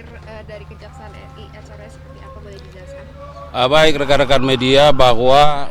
terakhir dari Kejaksaan RI, acara seperti apa, boleh dijelaskan? Baik rekan-rekan media, bahwa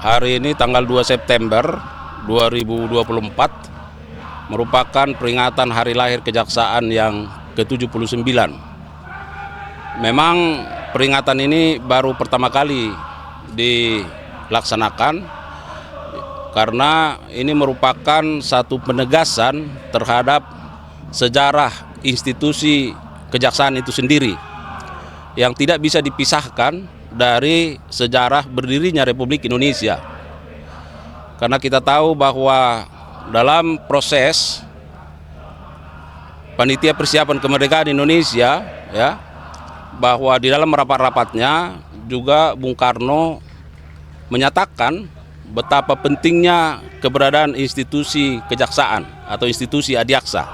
hari ini tanggal 2 September 2024 merupakan peringatan hari lahir Kejaksaan yang ke-79. Memang peringatan ini baru pertama kali dilaksanakan karena ini merupakan satu penegasan terhadap sejarah institusi kejaksaan itu sendiri yang tidak bisa dipisahkan dari sejarah berdirinya Republik Indonesia. Karena kita tahu bahwa dalam proses panitia persiapan kemerdekaan Indonesia, ya, bahwa di dalam rapat-rapatnya juga Bung Karno menyatakan betapa pentingnya keberadaan institusi kejaksaan atau institusi adiaksa.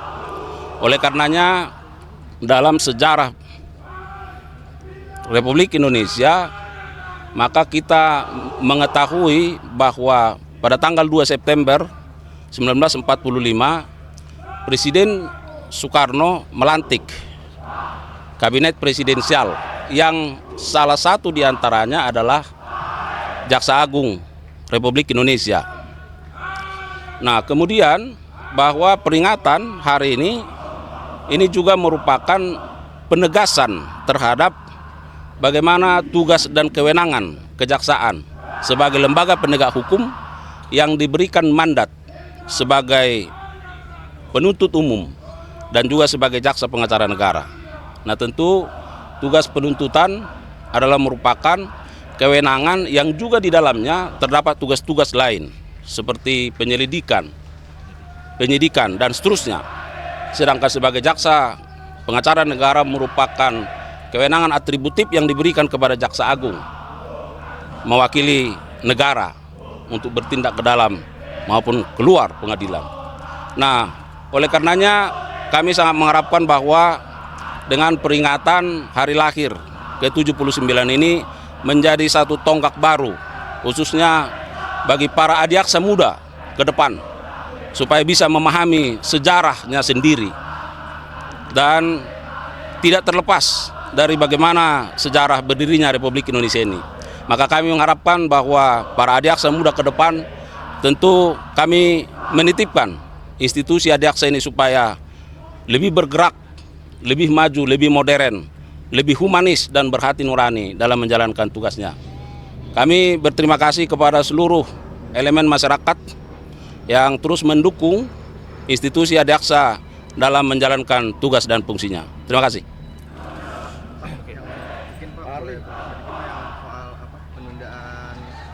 Oleh karenanya dalam sejarah Republik Indonesia, maka kita mengetahui bahwa pada tanggal 2 September 1945 Presiden Soekarno melantik kabinet presidensial yang salah satu diantaranya adalah Jaksa Agung Republik Indonesia. Nah, kemudian bahwa peringatan hari ini juga merupakan penegasan terhadap bagaimana tugas dan kewenangan kejaksaan sebagai lembaga penegak hukum yang diberikan mandat sebagai penuntut umum dan juga sebagai jaksa pengacara negara. Nah, tentu tugas penuntutan adalah merupakan kewenangan yang juga di dalamnya terdapat tugas-tugas lain seperti penyelidikan, penyidikan, dan seterusnya. Sedangkan sebagai jaksa pengacara negara merupakan kewenangan atributif yang diberikan kepada Jaksa Agung mewakili negara untuk bertindak ke dalam maupun keluar pengadilan. Nah, oleh karenanya kami sangat mengharapkan bahwa dengan peringatan hari lahir ke-79 ini menjadi satu tonggak baru khususnya bagi para adiaksa muda ke depan supaya bisa memahami sejarahnya sendiri dan tidak terlepas dari bagaimana sejarah berdirinya Republik Indonesia ini. Maka kami mengharapkan bahwa para adiaksa muda ke depan tentu kami menitipkan institusi adiaksa ini supaya lebih bergerak, lebih maju, lebih modern, lebih humanis dan berhati nurani dalam menjalankan tugasnya. Kami berterima kasih kepada seluruh elemen masyarakat yang terus mendukung institusi adiaksa dalam menjalankan tugas dan fungsinya. Terima kasih.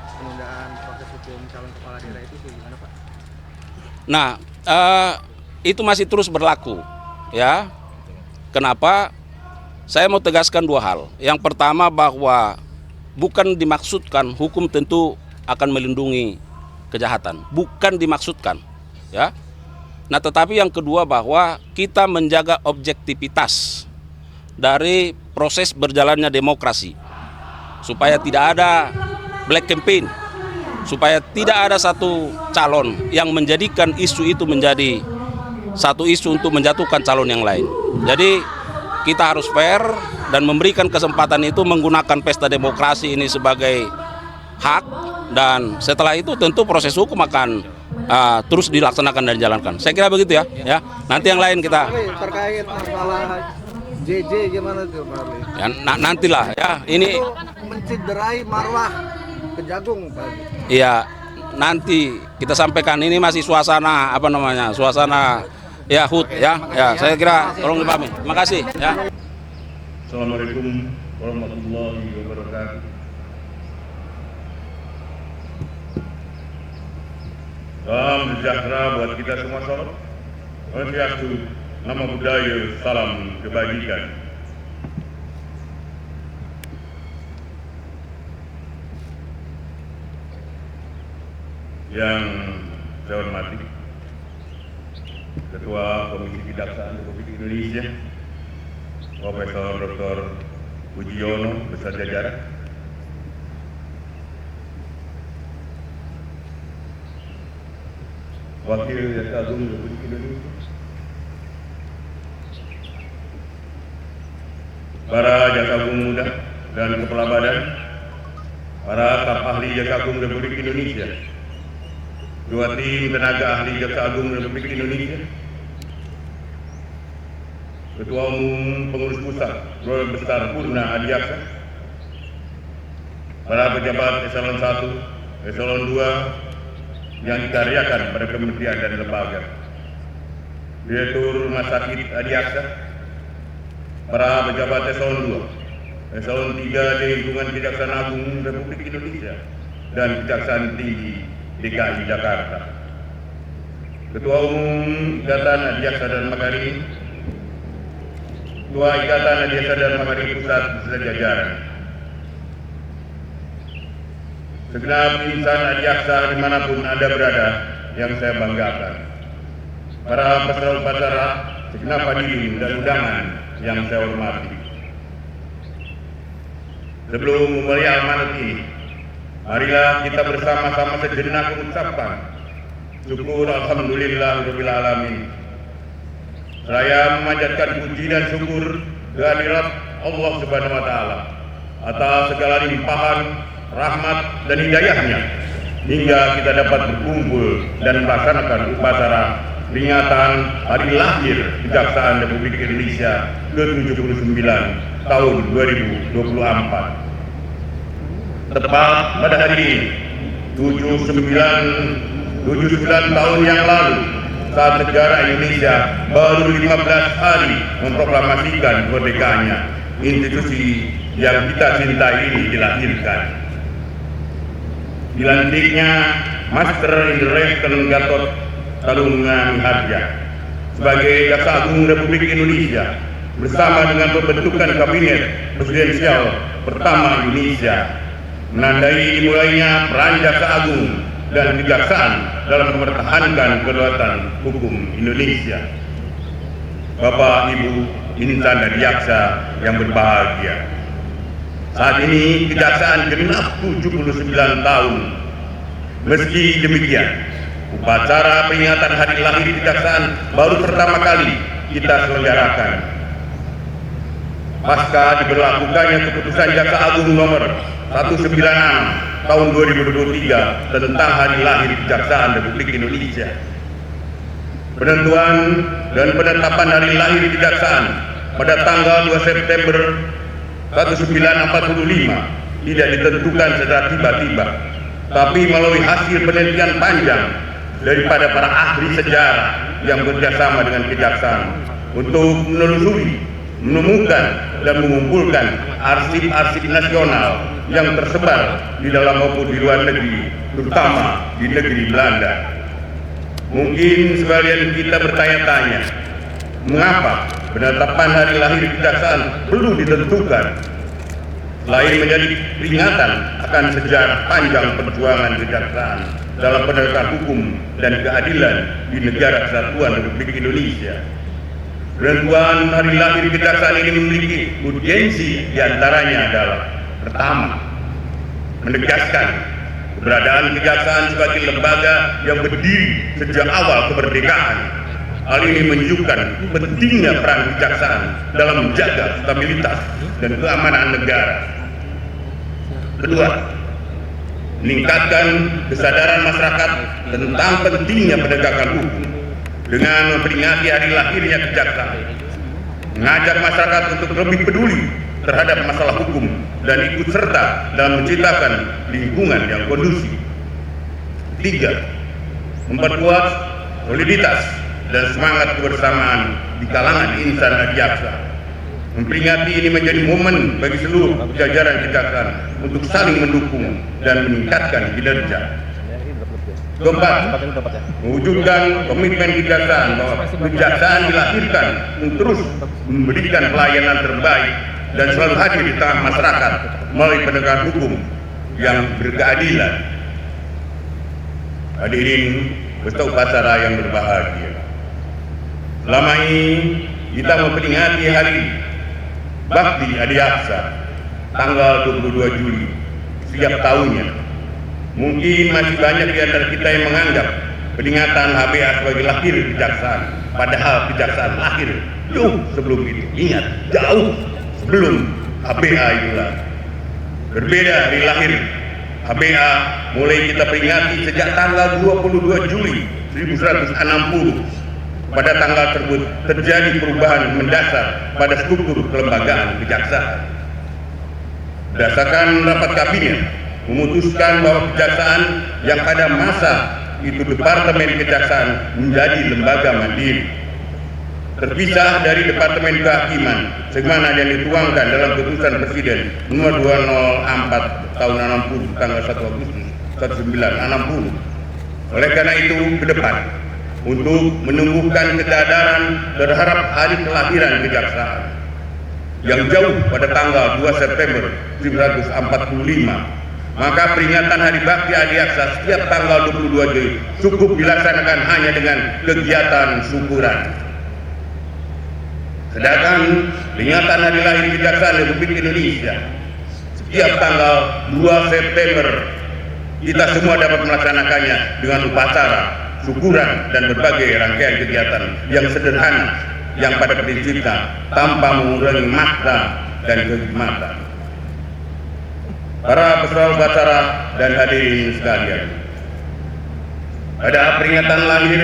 Penundaan proses hukum calon kepala daerah itu gimana, Pak? Nah, itu masih terus berlaku, ya. Kenapa? Saya mau tegaskan dua hal. Yang pertama bahwa bukan dimaksudkan hukum tentu akan melindungi kejahatan, bukan dimaksudkan, ya. Nah, tetapi yang kedua bahwa kita menjaga objektivitas dari proses berjalannya demokrasi supaya tidak ada black campaign, supaya tidak ada satu calon yang menjadikan isu itu menjadi satu isu untuk menjatuhkan calon yang lain. Jadi kita harus fair dan memberikan kesempatan itu menggunakan pesta demokrasi ini sebagai hak, dan setelah itu tentu proses hukum akan terus dilaksanakan dan dijalankan. Saya kira begitu ya. Ya. Nanti yang lain kita terkait masalah JJ gimana tuh, Pak? ya, nantilah ya. Ini itu menciderai marwah Kejagung, Pak. Iya, nanti kita sampaikan. Ini masih suasana suasana ya HUT ya. Ya, saya kira tolong dipahami. Terima kasih ya. Assalamualaikum warahmatullahi wabarakatuh. Salam sejahtera buat kita semua, sobat. Swastiastu, nama budaya, salam kebajikan. Yang saya hormati Ketua Komisi Kejaksaan Republik Indonesia, Profesor Dr. Pujiono beserta jajaran, Wakil Jaksa Agung Republik Indonesia, para jaksa agung muda dan kepala badan, para staf ahli Jaksa Agung Republik Indonesia, Ketua Tim Tenaga Ahli Jaksa Agung Republik Indonesia, Ketua Umum Pengurus Pusat Keluarga Besar Purna Adiaksa, para pejabat eselon 1, eselon 2 yang dikaryakan pada kementerian dan lembaga, Direktur Rumah Sakit Adiaksa, para pejabat eselon 2, eselon 3 di lingkungan Kejaksaan Agung Republik Indonesia dan Kejaksaan Tinggi DKI Jakarta, Ketua Umum Ikatan Adiaksa dan Makarim, Ketua Ikatan Adiaksa dan Makarim Pusat beserta jajaran, segenap insan adiaksa dimanapun Anda berada yang saya banggakan, para peserta upacara, segenap hadirin dan undangan yang saya hormati. Sebelum memulai amanat ini, marilah kita bersama-sama sejenak mengucapkan syukur alhamdulillahirabbil alamin. Saya memanjatkan puji dan syukur kehadirat Allah Subhanahu wa taala atas segala limpahan rahmat dan hidayahnya hingga kita dapat berkumpul dan melaksanakan upacara peringatan Hari Lahir Kejaksaan Republik Indonesia ke-79 tahun 2024. Tepat pada hari ini, 79 tahun yang lalu, saat negara Indonesia baru 15 hari memproklamasikan kemerdekaannya, institusi yang kita cintai ini dilahirkan. Dilantiknya Master Indresten Gatot Kalunga Miharja sebagai Jaksa Agung Republik Indonesia bersama dengan pembentukan Kabinet Presidensial pertama Indonesia, menandai dimulainya peran Jaksa Agung dan Kejaksaan dalam mempertahankan kedaulatan hukum Indonesia. Bapak, Ibu, insan adiaksa yang berbahagia, saat ini Kejaksaan genap 79 tahun. Meski demikian, upacara peringatan Hari Lahir Kejaksaan baru pertama kali kita selenggarakan pasca diberlakukannya keputusan Jaksa Agung nomor 196 tahun 2023 tentang Hari Lahir Kejaksaan Republik Indonesia. Penentuan dan penetapan Hari Lahir Kejaksaan pada tanggal 2 September 1945 tidak ditentukan secara tiba-tiba, tapi melalui hasil penelitian panjang daripada para ahli sejarah yang bekerjasama dengan Kejaksaan untuk menelusuri, menemukan dan mengumpulkan arsip-arsip nasional yang tersebar di dalam maupun di luar negeri, terutama di negeri Belanda. Mungkin sebagian kita bertanya-tanya, mengapa penetapan Hari Lahir Kejaksaan perlu ditentukan? Selain menjadi peringatan akan sejarah panjang perjuangan Kejaksaan dalam penegakan hukum dan keadilan di negara kesatuan Republik Indonesia, penentuan Hari Lahir Kejaksaan ini memiliki urgensi, diantaranya adalah: pertama, menegaskan keberadaan Kejaksaan sebagai lembaga yang berdiri sejak awal kemerdekaan. Hal ini menunjukkan pentingnya peran Kejaksaan dalam menjaga stabilitas dan keamanan negara. Kedua, meningkatkan kesadaran masyarakat tentang pentingnya penegakan hukum dengan memperingati hari lahirnya Kejaksaan, mengajak masyarakat untuk lebih peduli terhadap masalah hukum dan ikut serta dalam menciptakan lingkungan yang kondusif. Tiga, memperkuat soliditas dan semangat kebersamaan di kalangan insan adiaksa. Memperingati ini menjadi momen bagi seluruh jajaran Kejaksaan untuk saling mendukung dan meningkatkan kinerja. Keempat, mewujudkan komitmen Kejaksaan bahwa Kejaksaan dilahirkan untuk terus memberikan pelayanan terbaik dan selalu hadir di tengah masyarakat melalui penegakan hukum yang berkeadilan. Hadirin peserta upacara yang berbahagia, selama ini kita memperingati Hari Bakti Adiaksa tanggal 22 Juli setiap tahunnya. Mungkin masih banyak di antara kita yang menganggap peringatan HBA sebagai lahir Kejaksaan, padahal Kejaksaan lahir jauh sebelum itu. Ingat, jauh sebelum HBA itulah. Berbeda hari lahir HBA mulai kita peringati sejak tanggal 22 Juli 1960. Pada tanggal tersebut terjadi perubahan mendasar pada struktur kelembagaan kejaksaan. Berdasarkan rapat kabinet memutuskan bahwa kejaksaan yang pada masa itu Departemen Kejaksaan menjadi lembaga mandiri, terpisah dari Departemen Kehakiman sebagaimana yang dituangkan dalam keputusan Presiden nomor 204 tahun 60 tanggal 1 Agustus 1960. Oleh karena itu ke depan untuk menumbuhkan kesadaran terhadap hari kelahiran kejaksaan yang jauh pada tanggal 2 September 1945, maka peringatan Hari Bakti Adiaksa setiap tanggal 22 Juli cukup dilaksanakan hanya dengan kegiatan syukuran. Sedangkan peringatan Hari Lahir Kejaksaan Republik Indonesia setiap tanggal 2 September kita semua dapat melaksanakannya dengan upacara, syukuran dan berbagai rangkaian kegiatan yang sederhana yang pada prinsipnya tanpa mengurangi makna dan kehormatan. Para peserta upacara dan hadirin sekalian, pada peringatan lahir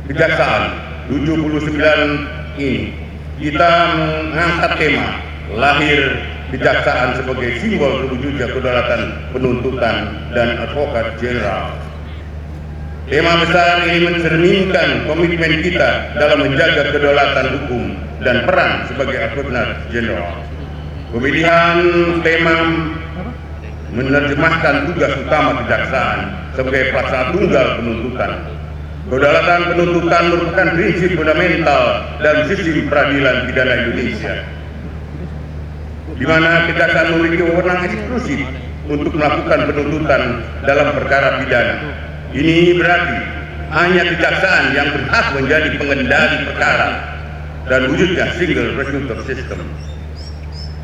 kejaksaan 79 ini kita mengangkat tema lahir kejaksaan sebagai simbol terwujudnya kedaulatan penuntutan dan advokat jenderal. Tema besar ini mencerminkan komitmen kita dalam menjaga kedaulatan hukum dan peran sebagai advokat jenderal. Pemilihan tema menerjemahkan tugas utama kejaksaan sebagai pelaksana tunggal penuntutan. Kedaulatan penuntutan merupakan prinsip fundamental dalam sistem peradilan pidana Indonesia, di mana kejaksaan memiliki wewenang eksklusif untuk melakukan penuntutan dalam perkara pidana. Ini berarti hanya kejaksaan yang berhak menjadi pengendali perkara dan wujudnya single prosecutor system.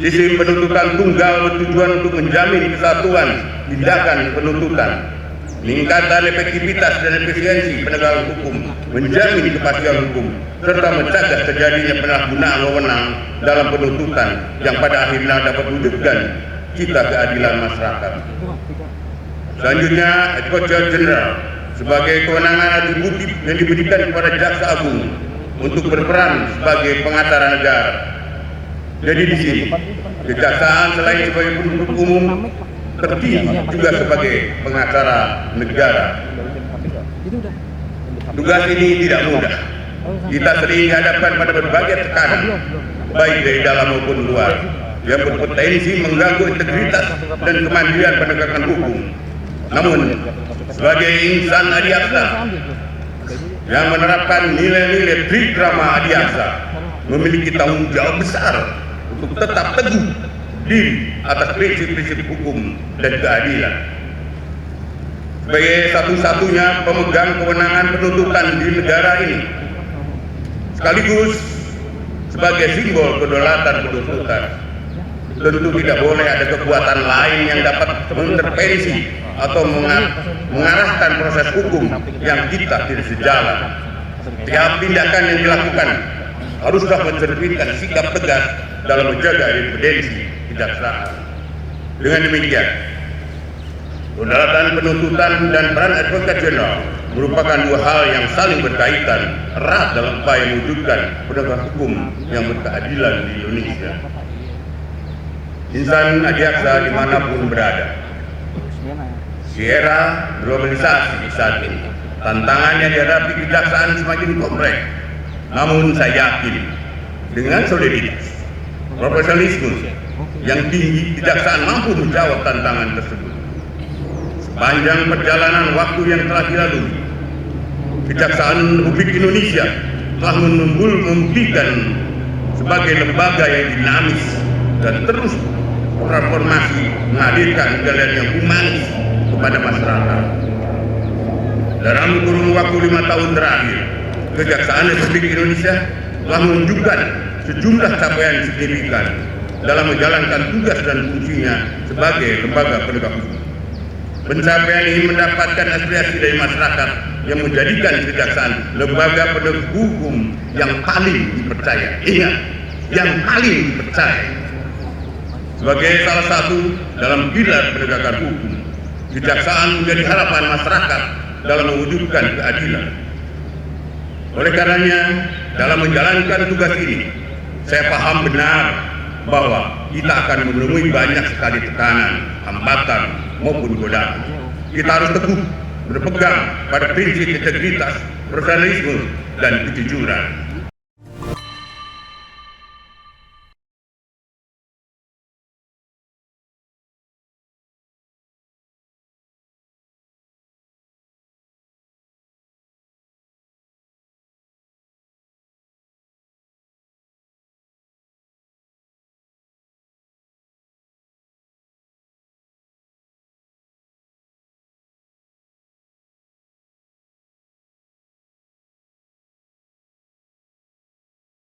Sistem penuntutan tunggal bertujuan untuk menjamin kesatuan tindakan penuntutan, meningkatkan efektivitas dan efisiensi penegakan hukum, menjamin kepastian hukum, serta mencegah terjadinya penyalahgunaan wewenang dalam penuntutan yang pada akhirnya dapat mewujudkan cita keadilan masyarakat. Selanjutnya, Advokat Jenderal sebagai kewenangan atributif yang diberikan kepada Jaksa Agung untuk berperan sebagai pengacara negara. Jadi di sini, kejaksaan selain sebagai penuntut umum terpilih juga sebagai pengacara negara. Tugas ini tidak mudah. Kita sering dihadapkan pada berbagai tekanan, baik dari dalam maupun luar, yang berpotensi mengganggu integritas dan kemandirian penegakan hukum. Namun, sebagai insan adiaksa yang menerapkan nilai-nilai trikrama adiaksa, memiliki tanggung jawab besar untuk tetap teguh diri atas prinsip-prinsip hukum dan keadilan. Sebagai satu-satunya pemegang kewenangan penuntutan di negara ini, sekaligus sebagai simbol kedaulatan penuntutan, tentu tidak boleh ada kekuatan lain yang dapat mengintervensi atau mengarahkan proses hukum yang kita tidak sejalan. Setiap tindakan yang dilakukan haruslah mencerminkan sikap tegas dalam menjaga independensi kejaksaan. Dengan demikian, kedaulatan penuntutan dan peran advokat jenderal merupakan dua hal yang saling berkaitan erat dalam upaya mewujudkan penegak hukum yang berkeadilan di Indonesia. Insan adiaksa dimanapun berada, di era globalisasi saat ini, tantangan yang dihadapi kejaksaan semakin kompleks. Namun saya yakin dengan soliditas, profesionalisme yang tinggi, kejaksaan mampu menjawab tantangan tersebut. Sepanjang perjalanan waktu yang telah dilalui, Kejaksaan Republik Indonesia telah membuktikan sebagai lembaga yang dinamis dan terus transformasi menghadirkan jalan yang humanis kepada masyarakat. Dalam kurun waktu 5 tahun terakhir, Kejaksaan Republik Indonesia telah menunjukkan sejumlah capaian signifikan dalam menjalankan tugas dan fungsinya sebagai lembaga penegak hukum. Pencapaian ini mendapatkan apresiasi dari masyarakat yang menjadikan Kejaksaan lembaga penegak hukum yang paling dipercaya. Ingat, yang paling dipercaya. Sebagai salah satu dalam pilar penegakan hukum, kejaksaan menjadi harapan masyarakat dalam mewujudkan keadilan. Oleh karenanya, dalam menjalankan tugas ini, saya paham benar bahwa kita akan menemui banyak sekali tekanan, hambatan, maupun godaan. Kita harus teguh berpegang pada prinsip integritas, profesionalisme, dan kejujuran.